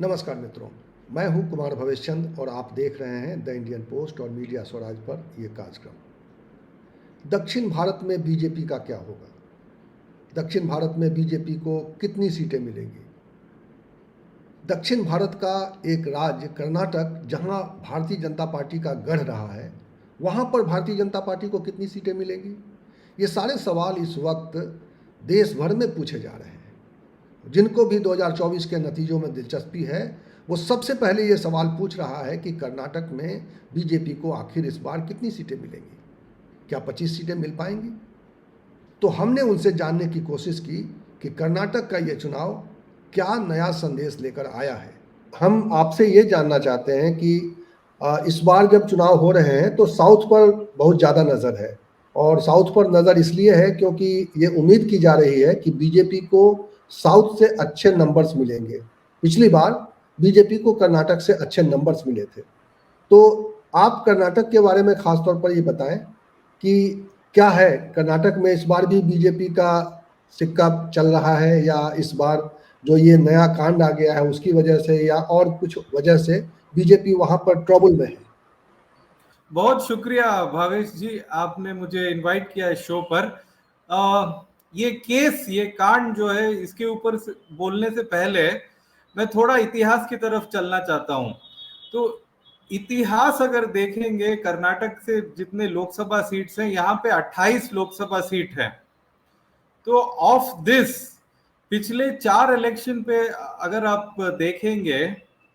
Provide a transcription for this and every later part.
नमस्कार मित्रों, मैं हूं कुमार भवेशचंद और आप देख रहे हैं द इंडियन पोस्ट और मीडिया स्वराज पर यह कार्यक्रम। दक्षिण भारत में बीजेपी का क्या होगा? दक्षिण भारत में बीजेपी को कितनी सीटें मिलेंगी? दक्षिण भारत का एक राज्य कर्नाटक, जहां भारतीय जनता पार्टी का गढ़ रहा है, वहां पर भारतीय जनता पार्टी को कितनी सीटें मिलेंगी? ये सारे सवाल इस वक्त देश भर में पूछे जा रहे हैं। जिनको भी 2024 के नतीजों में दिलचस्पी है, वो सबसे पहले ये सवाल पूछ रहा है कि कर्नाटक में बीजेपी को आखिर इस बार कितनी सीटें मिलेंगी? क्या 25 सीटें मिल पाएंगी? तो हमने उनसे जानने की कोशिश की कि कर्नाटक का ये चुनाव क्या नया संदेश लेकर आया है। हम आपसे ये जानना चाहते हैं कि इस बार जब चुनाव हो रहे हैं तो साउथ पर बहुत ज़्यादा नज़र है, और साउथ पर नज़र इसलिए है क्योंकि ये उम्मीद की जा रही है कि बीजेपी को साउथ से अच्छे नंबर्स मिलेंगे। पिछली बार बीजेपी को कर्नाटक से अच्छे नंबर्स मिले थे। तो आप कर्नाटक के बारे में खास तौर पर ये बताएं कि क्या है, कर्नाटक में इस बार भी बीजेपी का सिक्का चल रहा है, या इस बार जो ये नया कांड आ गया है उसकी वजह से या और कुछ वजह से बीजेपी वहां पर ट्रबल में है? बहुत शुक्रिया भावेश जी, आपने मुझे इनवाइट किया इस शो पर। ये कांड जो है, इसके ऊपर बोलने से पहले मैं थोड़ा इतिहास की तरफ चलना चाहता हूं। तो इतिहास अगर देखेंगे, कर्नाटक से जितने लोकसभा सीट्स हैं, यहाँ पे 28 लोकसभा सीट है। तो ऑफ दिस पिछले 4 इलेक्शन पे अगर आप देखेंगे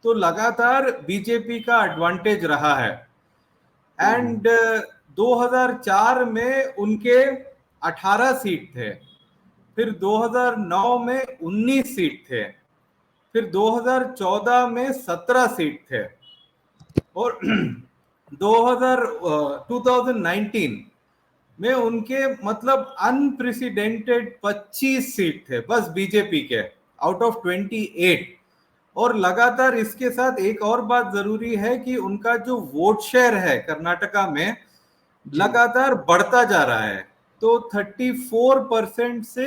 तो लगातार बीजेपी का एडवांटेज रहा है। एंड 2004 में उनके 18 सीट थे, फिर 2009 में 19 सीट थे, फिर 2014 में 17 सीट थे, और 2019 में उनके मतलब अनप्रेसिडेंटेड 25 सीट थे बस बीजेपी के, आउट ऑफ 28। और लगातार इसके साथ एक और बात जरूरी है कि उनका जो वोट शेयर है कर्नाटका में लगातार बढ़ता जा रहा है। तो 34% से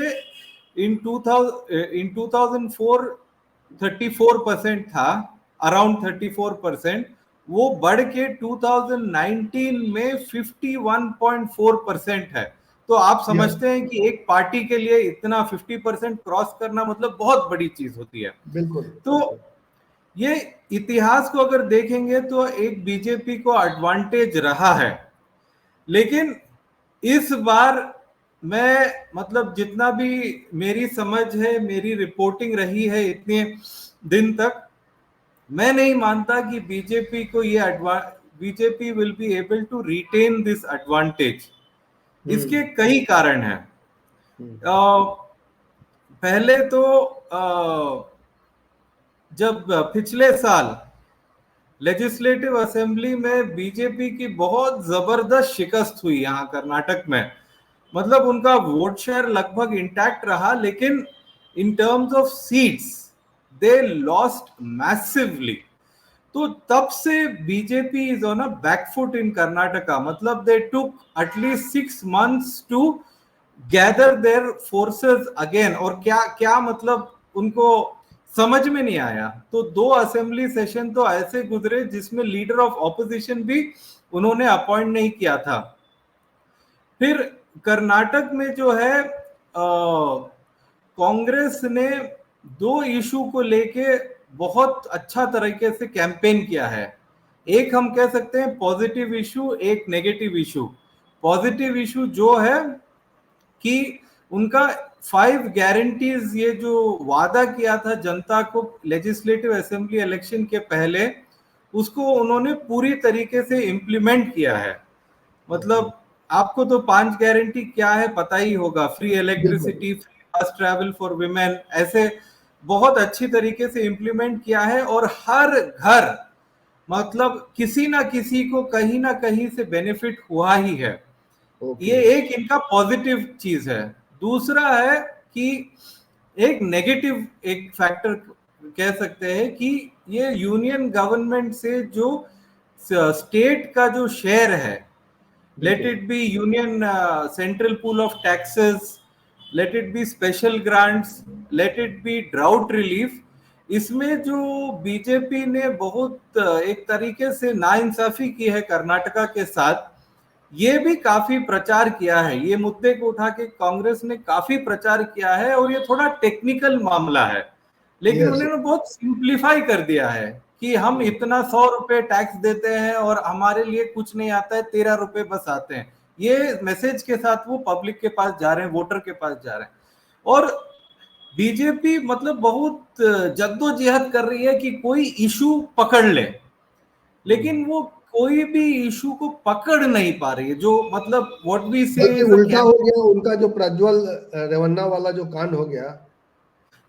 इन 2004 34% था, अराउंड 34%, वो बढ़ के 2019 में 51.4% है। तो आप समझते हैं कि एक पार्टी के लिए इतना 50% क्रॉस करना मतलब बहुत बड़ी चीज होती है। बिल्कुल। तो ये इतिहास को अगर देखेंगे तो एक बीजेपी को एडवांटेज रहा है, लेकिन इस बार मैं मतलब जितना भी मेरी समझ है, मेरी रिपोर्टिंग रही है इतने दिन तक, मैं नहीं मानता कि BJP will be able to retain this advantage. इसके कई कारण हैं। पहले तो जब पिछले साल लेजिस्लेटिव असेंबली में बीजेपी की बहुत जबरदस्त शिकस्त हुई यहाँ कर्नाटक में, मतलब उनका वोट शेयर लगभग इंटैक्ट रहा, लेकिन in terms of seats they lost massively. तो तब से BJP is on a backfoot in Karnataka. मतलब they took at least 6 months to gather their forces again. और क्या क्या मतलब उनको समझ में नहीं आया। तो 2 असेंबली सेशन तो ऐसे गुजरे जिसमें लीडर ऑफ ऑपोजिशन भी उन्होंने अपॉइंट नहीं किया था। फिर कर्नाटक में जो है कांग्रेस ने 2 इशू को लेके बहुत अच्छा तरीके से कैंपेन किया है। एक हम कह सकते हैं पॉजिटिव इशू, एक नेगेटिव इशू। पॉजिटिव इशू जो है कि उनका 5 गारंटीज, ये जो वादा किया था जनता को लेजिस्लेटिव असेंबली इलेक्शन के पहले, उसको उन्होंने पूरी तरीके से इंप्लीमेंट किया है। मतलब आपको तो 5 गारंटी क्या है पता ही होगा। फ्री इलेक्ट्रिसिटी, फ्री बस ट्रैवल फॉर विमेन, ऐसे बहुत अच्छी तरीके से इंप्लीमेंट किया है। और हर घर मतलब किसी ना किसी को कहीं ना कहीं से बेनिफिट हुआ ही है। ये एक इनका पॉजिटिव चीज है। दूसरा है कि एक नेगेटिव एक फैक्टर कह सकते हैं कि ये यूनियन गवर्नमेंट से जो स्टेट का जो शेयर है, let it be union central pool of taxes, let it be special grants, let it be drought relief, इसमें जो बीजेपी ने बहुत एक तरीके से नाइंसाफी की है कर्नाटका के साथ, ये भी काफी प्रचार किया है, ये मुद्दे को उठा के कांग्रेस ने काफी प्रचार किया है, और ये थोड़ा टेक्निकल मामला है, लेकिन यस। उन्होंने बहुत सिंप्लीफाई कर दिया है कि हम इतना 100 रुपए टैक्स देते हैं और हमारे लिए कुछ नहीं आता है, 13 रुपए बस आते हैं, ये मैसेज के साथ वो पब्लिक के पास जा रहे हैं, वोटर के पास जा रहे हैं। और बीजेपी मतलब बहुत जद्दोजहद कर रही है कि कोई इशू पकड़ ले, लेकिन वो कोई भी इशू को पकड़ नहीं पा रही है, जो मतलब व्हाट वी से बल्कि उल्टा हो गया उनका, जो प्रज्वल रेवन्ना वाला जो कांड हो गया।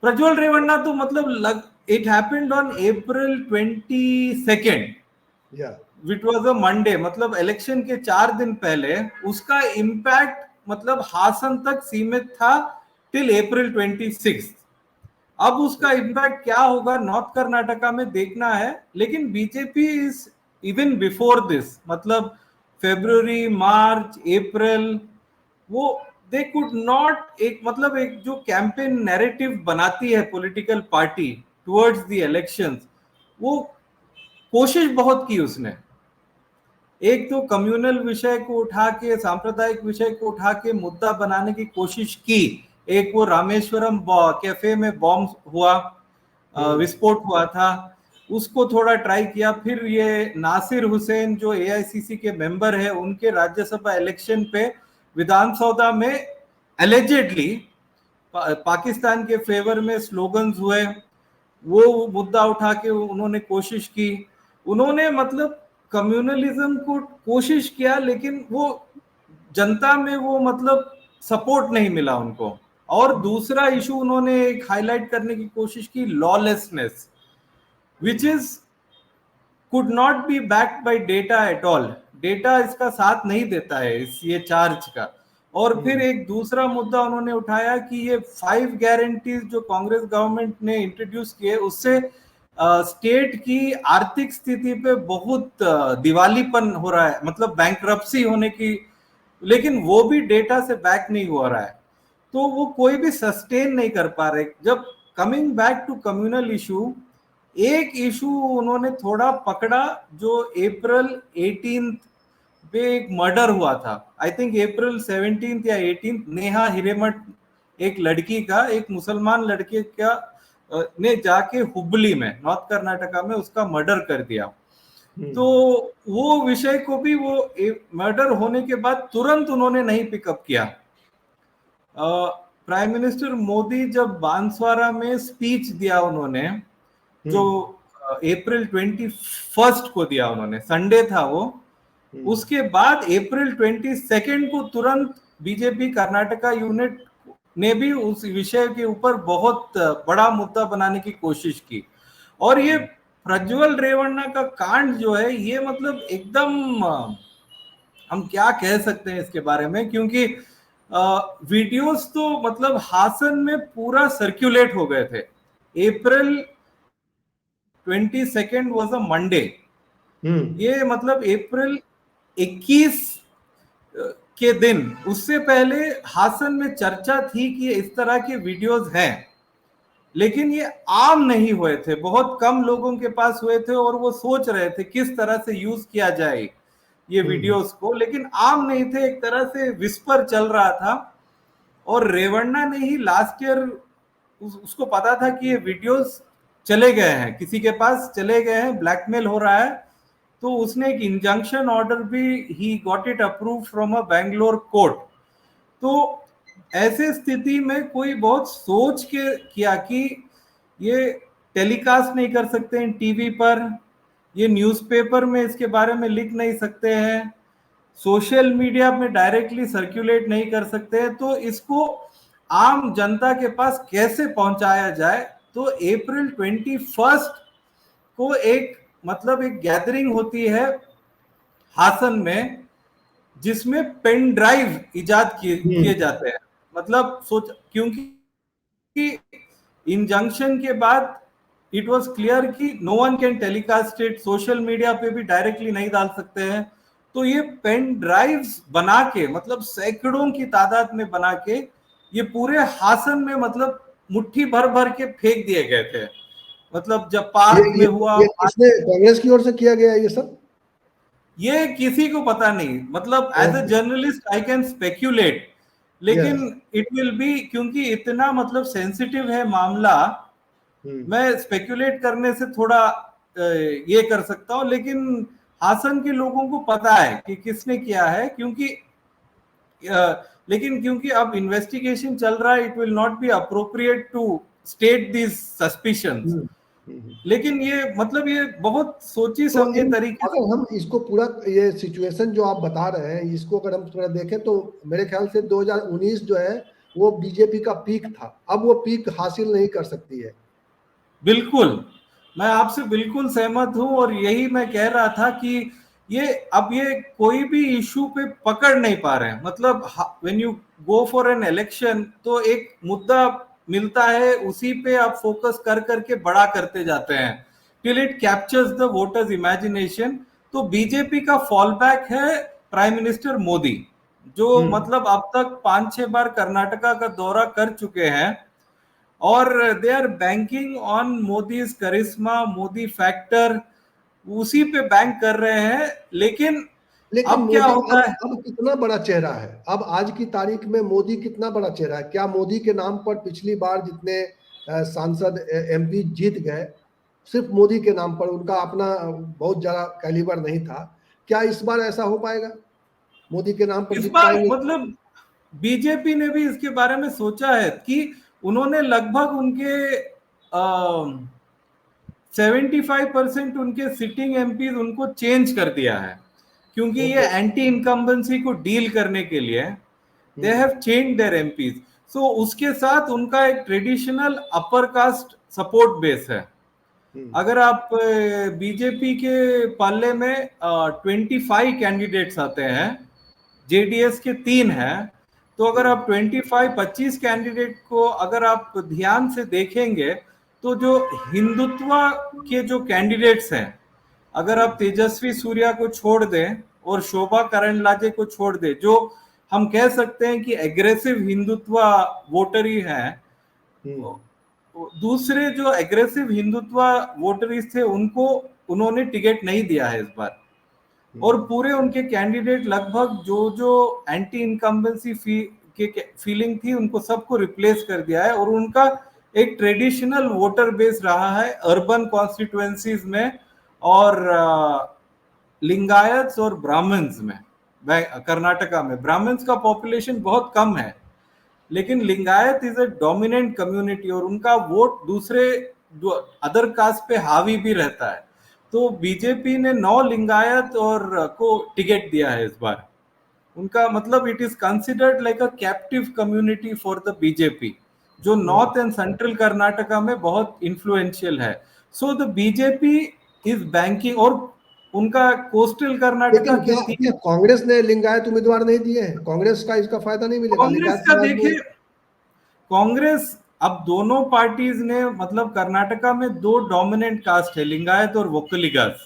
प्रज्वल रेवन्ना तो मतलब it happened on April 22nd, या विच वॉज अ मंडे, मतलब इलेक्शन के 4 दिन पहले उसका इम्पैक्ट मतलब हासन तक सीमित था टिल April 26। अब उसका इम्पैक्ट क्या होगा नॉर्थ कर्नाटका में देखना है, लेकिन BJP is even before this, मतलब February, March, April, वो दे कुड नॉट, एक मतलब एक जो कैंपेन नैरेटिव बनाती है political party towards the elections, वो कोशिश बहुत की उसने, एक तो कम्युनल विषय को उठा के, सांप्रदायिक विषय को उठा के मुद्दा बनाने की कोशिश की, एक वो रामेश्वरम कैफे में बॉम्ब हुआ, विस्फोट हुआ था, उसको थोड़ा ट्राई किया, फिर ये नासिर हुसैन जो एआईसीसी के मेंबर है, उनके राज्यसभा इलेक्शन पे विधानसभा में एलिजिडली पाकिस्तान के फेवर में स्लोगन्स हुए, वो मुद्दा उठा के उन्होंने कोशिश की, उन्होंने मतलब कम्युनलिज्म को कोशिश किया, लेकिन वो जनता में वो मतलब सपोर्ट नहीं मिला उनको। और दूसरा इशू उन्होंने एक हाईलाइट करने की कोशिश की, lawlessness, which is could not be backed by data at all, data इसका साथ नहीं देता है इस ये चार्ज का। और फिर एक दूसरा मुद्दा उन्होंने उठाया कि ये 5 गारंटीज जो कांग्रेस गवर्नमेंट ने इंट्रोड्यूस किए, उससे स्टेट की आर्थिक स्थिति पे बहुत दिवालीपन हो रहा है, मतलब बैंकरप्सी होने की, लेकिन वो भी डेटा से बैक नहीं हो रहा है, तो वो कोई भी सस्टेन नहीं कर पा रहे। जब coming back to communal issue, एक इशू उन्होंने थोड़ा पकड़ा, जो April 18 पे एक मर्डर हुआ था, आई थिंक April 17 या 18, नेहा हिरेमठ एक लड़की का, एक मुसलमान लड़के का ने जाके हुबली में नॉर्थ कर्नाटका में उसका मर्डर कर दिया। तो वो विषय को भी वो मर्डर होने के बाद तुरंत उन्होंने नहीं पिकअप किया। प्राइम मिनिस्टर मोदी जब बांसवाड़ा में स्पीच दिया उन्होंने, जो April 21 को दिया उन्होंने, संडे था वो, उसके बाद April 22 को तुरंत बीजेपी कर्नाटका यूनिट ने भी उस विषय के ऊपर बहुत बड़ा मुद्दा बनाने की कोशिश की। और ये प्रज्वल रेवन्ना का कांड जो है, ये मतलब एकदम हम क्या कह सकते हैं इसके बारे में, क्योंकि वीडियोस तो मतलब हासन में पूरा सर्कुलेट हो गए थे। April 22 वाज अ मंडे, ये मतलब April 21 के दिन, उससे पहले हासन में चर्चा थी कि इस तरह के वीडियोस हैं, लेकिन ये आम नहीं हुए थे, बहुत कम लोगों के पास हुए थे, और वो सोच रहे थे किस तरह से यूज किया जाए ये वीडियोस को, लेकिन आम नहीं थे, एक तरह से विस्पर चल रहा था। और रेवन्ना ने ही लास्ट ईयर उसको पता था कि ये वीडियोस चले गए हैं, किसी के पास चले गए हैं, ब्लैकमेल हो रहा है, तो उसने एक इंजंक्शन ऑर्डर भी he got it approve from a Bangalore court. तो ऐसे स्थिति में कोई बहुत सोच के किया कि ये टेलीकास्ट नहीं कर सकते हैं टीवी पर, ये न्यूज़पेपर में इसके बारे में लिख नहीं सकते हैं, सोशल मीडिया में डायरेक्टली सर्कुलेट नहीं कर सकते हैं, तो इसको आम जनता के पास कैसे पहुंचाया जाए। तो April 21 को एक मतलब एक गैदरिंग होती है हासन में, जिसमें पेन ड्राइव इजाद किए जाते हैं, मतलब सोच, क्योंकि इंजंक्शन के बाद इट वाज क्लियर कि no one can telecast it, social media पे भी डायरेक्टली नहीं डाल सकते हैं, तो ये पेन ड्राइव्स बना के, मतलब सैकड़ों की तादाद में बना के, ये पूरे हासन में मतलब मुट्ठी भर भर के फेंक दिए गए थे। मतलब जब पार्क में हुआ, ये किसने, कांग्रेस की ओर से किया गया है ये सब? ये किसी को पता नहीं, मतलब as a journalist I can speculate, लेकिन यस। इट विल बी, क्योंकि इतना मतलब सेंसिटिव है मामला, मैं स्पेक्यूलेट करने से थोड़ा ये कर सकता हूं, लेकिन हासन के लोगों को पता है कि किसने किया है, क्योंकि लेकिन क्योंकि अब इन्वेस्टिगेशन चल रहा है, it will not be appropriate to state this suspicions, लेकिन ये मतलब ये बहुत सोची तो समझे इन, तरीके से। अगर हम इसको पूरा, ये सिचुएशन जो आप बता रहे हैं, इसको अगर हम थोड़ा देखें तो मेरे ख्याल से 2019 जो है वो बीजेपी का पीक था, अब वो पीक हासिल नहीं कर सकती है। बिल्कुल, मैं आपसे बिल्कुल सहमत हूं, और यही मैं कह रहा था कि ये अब ये कोई भी इशू पे पकड़ नहीं पा रहे हैं, मतलब when you go for an election तो एक मुद्दा मिलता है, उसी पे आप फोकस कर करके बड़ा करते जाते हैं till it captures the voters imagination. तो बीजेपी का फॉल बैक है प्राइम मिनिस्टर मोदी, जो मतलब अब तक 5-6 बार कर्नाटका का दौरा कर चुके हैं, और they are banking on Modi's करिश्मा, मोदी फैक्टर, उसी पे बैंक कर रहे हैं। लेकिन लेकिन अब क्या मोदी होता है, अब कितना बड़ा चेहरा है, अब आज की तारीख में मोदी कितना बड़ा चेहरा है? क्या मोदी के नाम पर पिछली बार जितने सांसद एमपी जीत गए, सिर्फ मोदी के नाम पर, उनका अपना बहुत ज्यादा कैलिबर नहीं था, क्या इस बार ऐसा हो पाएगा? मोदी के नाम पर इस जीत बार पाएंगे? मतलब बीजेपी ने भी इसके बारे में सोचा है कि उन्होंने लगभग उनके 75% उनके सिटिंग एमपी उनको चेंज कर दिया है, क्योंकि ये ओके। एंटी इनकम्बेंसी को डील करने के लिए they have change their MPs. So उसके साथ उनका एक traditional upper caste support base है। अगर आप बीजेपी के पल्ले में 25 कैंडिडेट्स आते हैं, जेडीएस के 3 हैं, तो अगर आप 25-25 कैंडिडेट को अगर आप ध्यान से देखेंगे, तो जो हिंदुत्व के जो कैंडिडेट्स हैं, अगर आप तेजस्वी सूर्या को छोड़ दें और शोभा करंडलाजे को छोड़ दें, जो हम कह सकते हैं कि एग्रेसिव हिंदुत्व वोटर ही हैं, दूसरे जो एग्रेसिव हिंदुत्व वोटरीज थे उनको उन्होंने टिकट नहीं दिया है इस बार, और पूरे उनके कैंडिडेट लगभग जो जो एंटी इनकम्बेंसी के फीलिंग थी उनको सबको रिप्लेस कर दिया है, और उनका एक ट्रेडिशनल वोटर बेस रहा है अर्बन कॉन्स्टिट्युएंसीज में, और लिंगायत्स और ब्राह्मण्स में। कर्नाटका में ब्राह्मण्स का पॉपुलेशन बहुत कम है, लेकिन Lingayat is a dominant community, और उनका वोट दूसरे अदर कास्ट पे हावी भी रहता है। तो बीजेपी ने 9 लिंगायत और को टिकट दिया है इस बार। उनका मतलब it is considered like a captive community for the BJP, जो नॉर्थ एंड सेंट्रल कर्नाटका में बहुत इन्फ्लुएंशियल है। So the BJP is banking, और उनका कोस्टल कर्नाटका लेकिन के क्या 3 कांग्रेस ने लिंगायत उम्मीदवार नहीं दिए हैं? कांग्रेस का इसका फायदा नहीं मिलेगा कांग्रेस लिंगायत का समाज में? देखिए, कांग्रेस अब दोनों पार्टीज ने मतलब कर्नाटका में 2 डोमिनेंट कास्ट है, लिंगायत और वोक्कलिगास।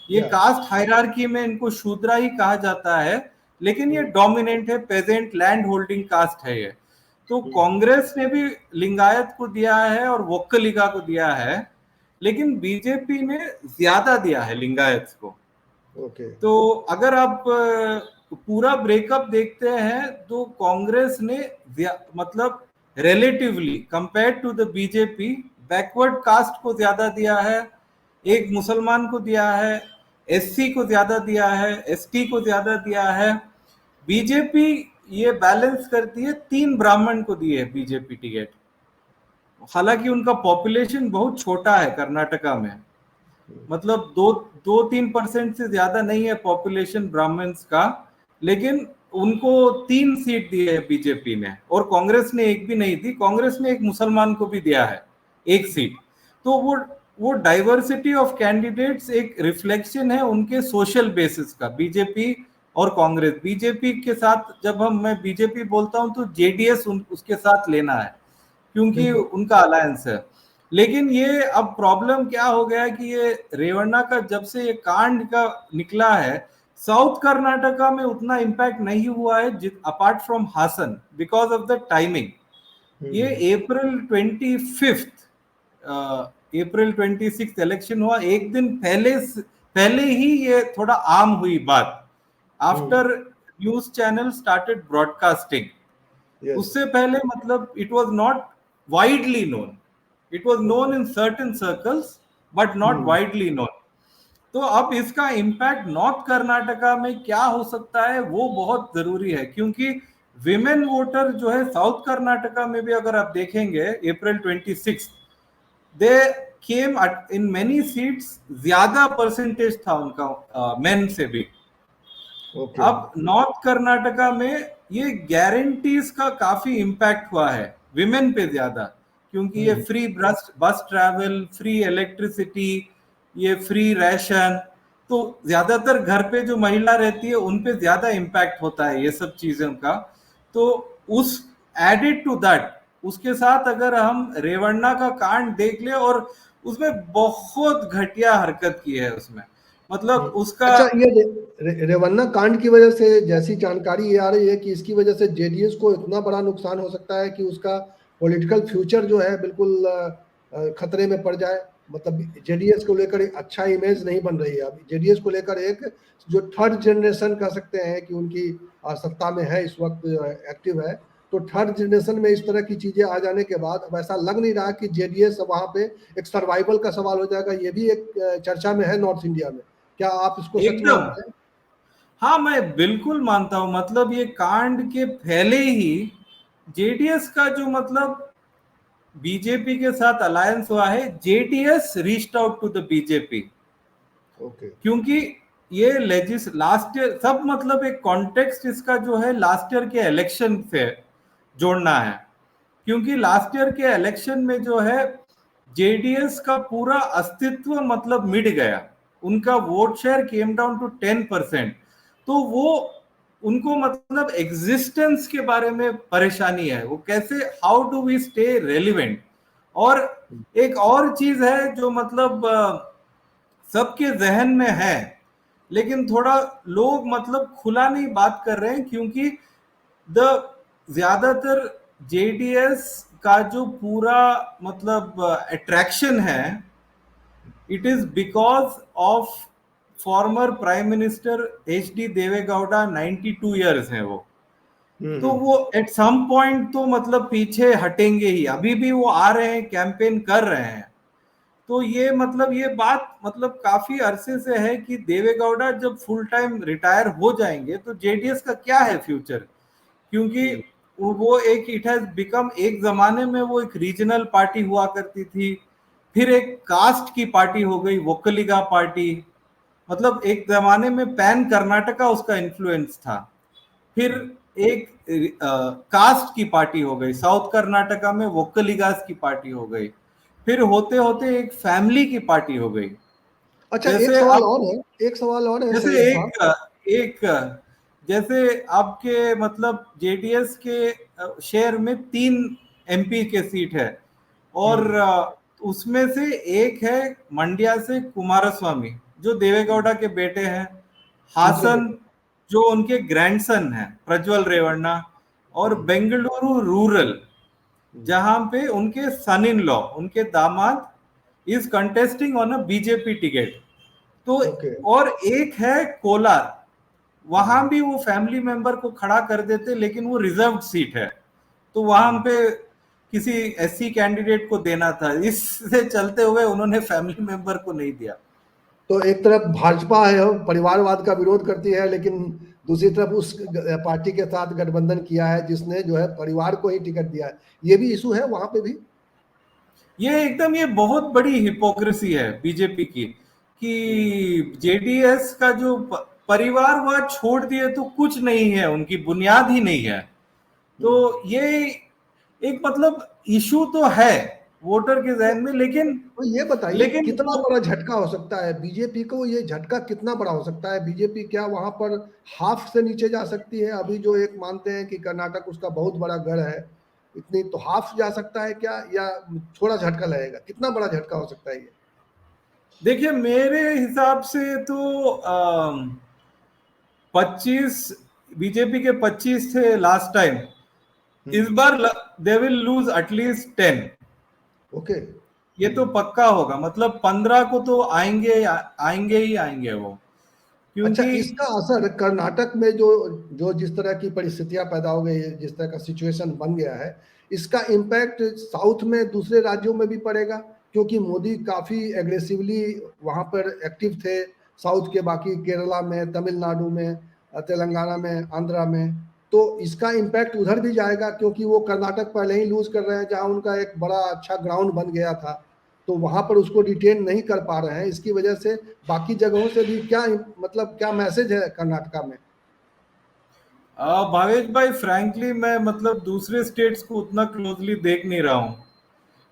ये यस। कास्ट हायरार्की में इनको शूद्रा ही कहा जाता है, लेकिन ये डोमिनेंट है, पेजेंट लैंड होल्डिंग कास्ट है ये। तो कांग्रेस ने भी लिंगायत को दिया है और वोक्कलिगा को दिया है, लेकिन बीजेपी ने ज्यादा दिया है लिंगायत को। ओके। तो अगर आप पूरा ब्रेकअप देखते हैं तो कांग्रेस ने मतलब relatively compare to the BJP backward caste को ज्यादा दिया है, एक मुसलमान को दिया है, एससी को ज्यादा दिया है, एसटी को ज्यादा दिया है। बीजेपी ये बैलेंस करती है, 3 ब्राह्मण को दिए बीजेपी टिकट, हालांकि उनका पॉपुलेशन बहुत छोटा है कर्नाटका में, मतलब 2-3% से ज्यादा नहीं है पॉपुलेशन ब्राह्मण्स का, लेकिन उनको 3 सीट दी है बीजेपी ने, और कांग्रेस ने एक भी नहीं दी। कांग्रेस ने एक मुसलमान को भी दिया है 1 सीट। तो वो डाइवर्सिटी ऑफ कैंडिडेट्स एक रिफ्लेक्शन है उनके सोशल बेसिस का, बीजेपी और कांग्रेस। बीजेपी के साथ जब मैं बीजेपी बोलता हूं तो जेडीएस उसके साथ लेना है, क्योंकि बिल्कुल। उनका अलायंस है। लेकिन ये अब प्रॉब्लम क्या हो गया है कि ये रेवन्ना का जब से ये कांड का निकला है, साउथ कर्नाटका में उतना इम्पैक्ट नहीं हुआ है apart from Hassan, because of the timing. ये अप्रैल 25 अप्रैल 26 इलेक्शन हुआ एक दिन पहले ही ये थोड़ा आम हुई बात, after news channel started broadcasting. Yes. उससे पहले मतलब it was not widely known, it was known in certain circles but not widely known. तो अब इसका इम्पैक्ट नॉर्थ कर्नाटका में क्या हो सकता है वो बहुत जरूरी है, क्योंकि विमेन वोटर जो है साउथ कर्नाटका में भी अगर आप देखेंगे अप्रैल 26 दे केम इन मेनी सीट्स, ज्यादा परसेंटेज था उनका मेन से भी। ओके। अब नॉर्थ कर्नाटका में ये गारंटीज का काफी इम्पैक्ट हुआ है विमेन पे ज्यादा, क्योंकि ये फ्री बस ट्रैवल, फ्री इलेक्ट्रिसिटी, ये फ्री राशन, तो ज्यादातर घर पे जो महिला रहती है उन पे ज्यादा इम्पैक्ट होता है ये सब चीजों का। तो उस एडेड टू दैट, उसके साथ अगर हम रेवन्ना का कांड देख ले, और उसमें बहुत घटिया हरकत की है उसमें, मतलब उसका अच्छा, ये रेवन्ना कांड की वजह से जैसी जानकारी ये आ रही है कि इसकी वजह से जेडीएस को इतना बड़ा नुकसान हो सकता है कि उसका पॉलिटिकल फ्यूचर जो है बिल्कुल खतरे में पड़ जाए। मतलब जेडीएस को लेकर एक अच्छा इमेज नहीं बन रही है अब। जेडीएस को लेकर एक जो थर्ड जनरेशन कह सकते हैं कि उनकी सत्ता में है इस वक्त, एक्टिव है, तो थर्ड जनरेशन में इस तरह की चीजें आ जाने के बाद अब ऐसा लग नहीं रहा कि जेडीएस वहां पे एक सर्वाइवल का सवाल हो जाएगा। ये भी एक चर्चा में है नॉर्थ इंडिया में। क्या आप इसको सच एकदम, मानते हैं? हाँ मैं बिल्कुल मानता हूं। मतलब ये कांड के पहले ही जेडीएस का जो मतलब बीजेपी के साथ अलायंस हुआ है, JDS reached out to the BJP, okay. क्योंकि ये लास्ट ईयर सब मतलब एक कॉन्टेक्स्ट इसका जो है लास्ट ईयर के इलेक्शन से जोड़ना है, क्योंकि लास्ट ईयर के इलेक्शन में जो है जेडीएस का पूरा अस्तित्व मतलब मिट गया, उनका vote share came down to 10%। तो वो उनको मतलब एग्जिस्टेंस के बारे में परेशानी है, वो कैसे, how do we stay relevant. और एक और चीज है जो मतलब सबके जहन में है, लेकिन थोड़ा लोग मतलब खुला नहीं बात कर रहे हैं, क्योंकि द ज्यादातर जेडीएस का जो पूरा मतलब अट्रैक्शन है, it is because of former prime minister H D Deve Gowda, 92 years हैं वो। तो वो एट सम पॉइंट तो मतलब पीछे हटेंगे ही, अभी भी वो आ रहे हैं, कैंपेन कर रहे हैं। तो ये मतलब ये बात मतलब काफी अरसे से है कि देवेगौड़ा जब फुल टाइम रिटायर हो जाएंगे तो जेडीएस का क्या है फ्यूचर, क्योंकि वो एक इट हैज बिकम, एक जमाने में वो एक रीजनल पार्टी हुआ करती थी, फिर एक कास्ट की पार्टी हो गई वोक्कलिगा पार्टी, मतलब एक जमाने में पैन कर्नाटका उसका इन्फ्लुएंस था, फिर एक कास्ट की पार्टी हो गई साउथ कर्नाटका में, वोक्कलिगास की पार्टी हो गई, फिर होते होते एक फैमिली की पार्टी हो गई। अच्छा, एक जैसे सवाल अब और है, एक सवाल और है जैसे सैयद साहब। एक जैसे आपके मतलब जेडीएस के शहर में 3 एमपी के सीट है, और उसमें से एक है मंड्या से कुमारस्वामी जो देवेगौड़ा के बेटे हैं, दूसरे हासन बेटे। जो उनके ग्रैंडसन हैं प्रज्वल रेवन्ना, और बेंगलुरु रूरल जहां पे उनके सन इन लॉ, उनके दामाद is contesting on a BJP ticket. तो ओके। और एक है कोलार, वहां भी वो फैमिली मेंबर को खड़ा कर देते, लेकिन वो रिजर्व्ड सीट है, तो वहां पे किसी एससी कैंडिडेट को देना था, इससे चलते हुए उन्होंने फैमिली मेंबर को नहीं दिया। तो एक तरफ भाजपा है परिवारवाद का विरोध करती है, लेकिन दूसरी तरफ उस पार्टी के साथ गठबंधन किया है जिसने जो है परिवार को ही टिकट दिया है। ये भी इशू है वहां पे भी। ये एकदम ये बहुत बड़ी हिपोक्रेसी है बीजेपी की, कि जेडीएस का जो परिवारवाद छोड़ दिए तो कुछ नहीं है, उनकी बुनियाद ही नहीं है। तो ये एक मतलब इशू तो है वोटर के तो, जहन में, लेकिन तो ये बताइए लेकिन कितना वो बड़ा झटका हो सकता है बीजेपी को? ये झटका कितना बड़ा हो सकता है? बीजेपी क्या वहां पर हाफ से नीचे जा सकती है? अभी जो एक मानते हैं कि कर्नाटक उसका बहुत बड़ा गढ़ है, इतनी तो हाफ जा सकता है क्या, या थोड़ा झटका लगेगा? कितना बड़ा झटका हो सकता है ये? देखिए मेरे हिसाब से तो 25, बीजेपी के 25 थे लास्ट टाइम, इस बार they will lose at least 10। Okay. ये तो पक्का होगा, मतलब 15 को तो आएंगे आएंगे ही आएंगे वो, अच्छा, क्योंकि इसका असर कर्नाटक में जो जो जिस तरह की परिस्थितियां पैदा हो गई है, जिस तरह का सिचुएशन बन गया है, इसका इम्पैक्ट साउथ में दूसरे राज्यों में भी पड़ेगा, क्योंकि मोदी काफी एग्रेसिवली वहां पर एक्टिव थे साउथ के बाकी केरला में, तमिलनाडु में, तेलंगाना में, आंध्रा में। तो इसका इम्पैक्ट उधर भी जाएगा, क्योंकि वो कर्नाटक पहले ही लूज कर रहे हैं, जहां उनका एक बड़ा अच्छा ग्राउंड बन गया था, तो वहां पर उसको रिटेन नहीं कर पा रहे हैं। इसकी वजह से बाकी जगहों से भी क्या, मतलब क्या मैसेज है कर्नाटका में? भावेश भाई, फ्रैंकली मैं मतलब दूसरे स्टेट्स को उतना क्लोजली देख नहीं रहा हूँ।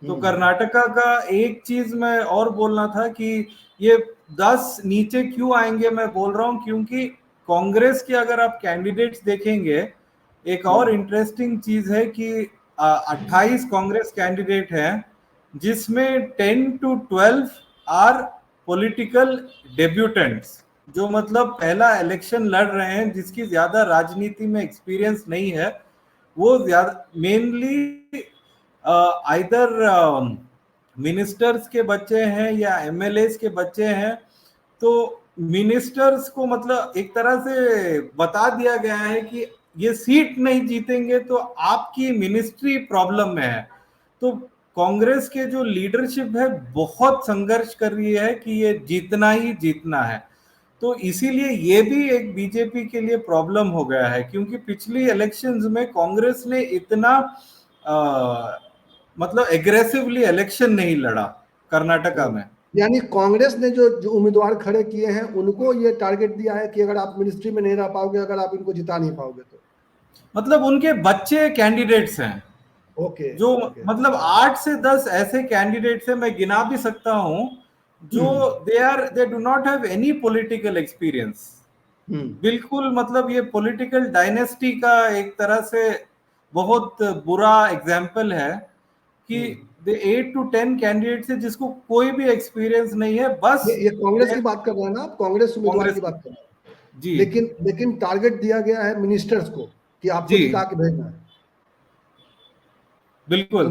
तो हम्म। कर्नाटका का एक चीज मैं और बोलना था कि ये 10 नीचे क्यों आएंगे, मैं बोल रहा हूँ क्योंकि कांग्रेस के अगर आप कैंडिडेट्स देखेंगे, एक और हम्म। इंटरेस्टिंग चीज है कि 28 कांग्रेस कैंडिडेट हैं, जिसमें 10 to 12 आर पॉलिटिकल डेब्यूटेंट्स, जो मतलब पहला इलेक्शन लड़ रहे हैं, जिसकी ज्यादा राजनीति में एक्सपीरियंस नहीं है। वो ज्यादा मेनली आइदर मिनिस्टर्स के बच्चे हैं या एमएलएस के बच्चे हैं। तो मिनिस्टर्स को मतलब एक तरह से बता दिया गया है कि ये सीट नहीं जीतेंगे तो आपकी मिनिस्ट्री प्रॉब्लम में है। तो कांग्रेस के जो लीडरशिप है बहुत संघर्ष कर रही है कि ये जीतना ही जीतना है। तो इसीलिए ये भी एक बीजेपी के लिए प्रॉब्लम हो गया है, क्योंकि पिछली इलेक्शंस में कांग्रेस ने इतना मतलब एग्रेसिवली इलेक्शन नहीं लड़ा कर्नाटका में। यानी कांग्रेस ने जो जो उम्मीदवार खड़े किए हैं, उनको ये टारगेट दिया है कि अगर आप मिनिस्ट्री में नहीं रह पाओगे, अगर आप इनको जिता नहीं पाओगे तो। मतलब उनके बच्चे कैंडिडेट्स हैं, ओके। जो ओके। मतलब 8 से 10 ऐसे कैंडिडेट्स हैं, मैं गिना भी सकता हूं, जो hmm. They do not have any political experience. Hmm. बिल्कुल, मतलब ये पॉलिटिकल डायनेस्टी का एक तरह से बहुत बुरा एग्जाम्पल है कि हम्म। दे 8 to 10 कैंडिडेट्स है जिसको कोई भी एक्सपीरियंस नहीं है, बस ये कांग्रेस की बात कर रहे हैं ना आप? कांग्रेस उम्मीदवार कांग्रेस की की। बात कर रहे हैं। जी लेकिन टारगेट दिया गया है मिनिस्टर्स को कि आपको जी जिता के भेजना है। तो बिल्कुल,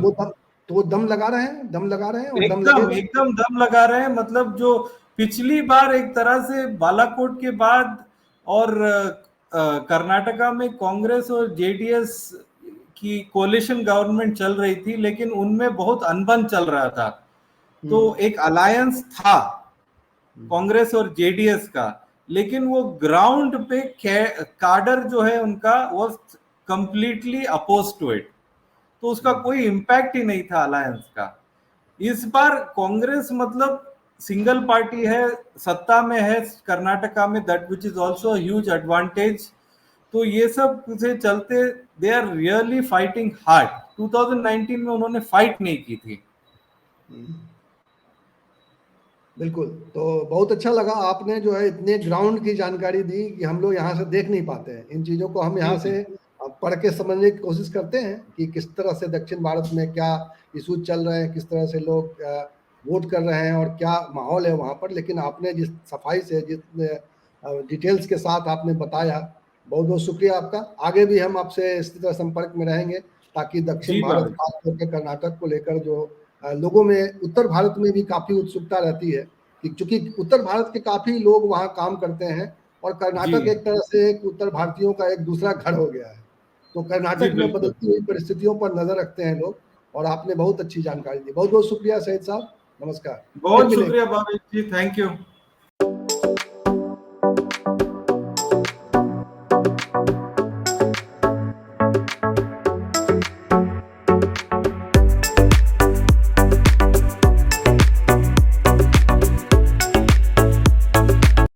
वो दम लगा रहे हैं, दम लगा रहे हैं, और दम एकदम लगेगा। एकदम दम लगा रहे हैं। मतलब जो पिछली बार एक तरह से बालाकोट के बाद और कर्नाटका में कांग्रेस और जेडीएस की कोलिशन गवर्नमेंट चल रही थी, लेकिन उनमें बहुत अनबन चल रहा था। तो हम्म। एक अलायंस था हम्म। कांग्रेस और जेडीएस का, लेकिन वो ग्राउंड पे काडर जो है उनका वो कंप्लीटली अपोज टू इट, तो उसका कोई इम्पैक्ट ही नहीं था अलायंस का। इस बार कांग्रेस मतलब सिंगल पार्टी है, सत्ता में है कर्नाटका में, that which is also huge advantage. तो ये सब से चलते they are really fighting hard. 2019 में उन्होंने फाइट नहीं की थी। हम्म। बिल्कुल। तो बहुत अच्छा लगा, आपने जो है इतने ग्राउंड की जानकारी दी कि हम लोग यहाँ से देख नहीं पाते हैं इन चीज़ों को। हम जी यहाँ जी से पढ़ के समझने की कोशिश करते हैं कि किस तरह से दक्षिण भारत में क्या इशूज चल रहे हैं, किस तरह से लोग वोट कर रहे हैं और क्या माहौल है वहाँ पर। लेकिन आपने जिस सफाई से, जिस डिटेल्स के साथ आपने बताया, बहुत बहुत शुक्रिया आपका। आगे भी हम आपसे इसी तरह संपर्क में रहेंगे, ताकि दक्षिण जी भारत, भाभी। खास करके कर्नाटक को लेकर जो लोगों में, उत्तर भारत में भी काफी उत्सुकता रहती है, कि चूंकि उत्तर भारत के काफी लोग वहाँ काम करते हैं, और जी कर्नाटक एक तरह से एक उत्तर भारतीयों का एक दूसरा घर हो गया है। तो जी कर्नाटक में बिल्कुल। बदलती हुई परिस्थितियों पर नजर रखते हैं लोग। और आपने बहुत अच्छी जानकारी दी। बहुत बहुत शुक्रिया सैयद साहब। नमस्कार। फिर बहुत मिलेंगे। शुक्रिया भाभी जी, थैंक यू।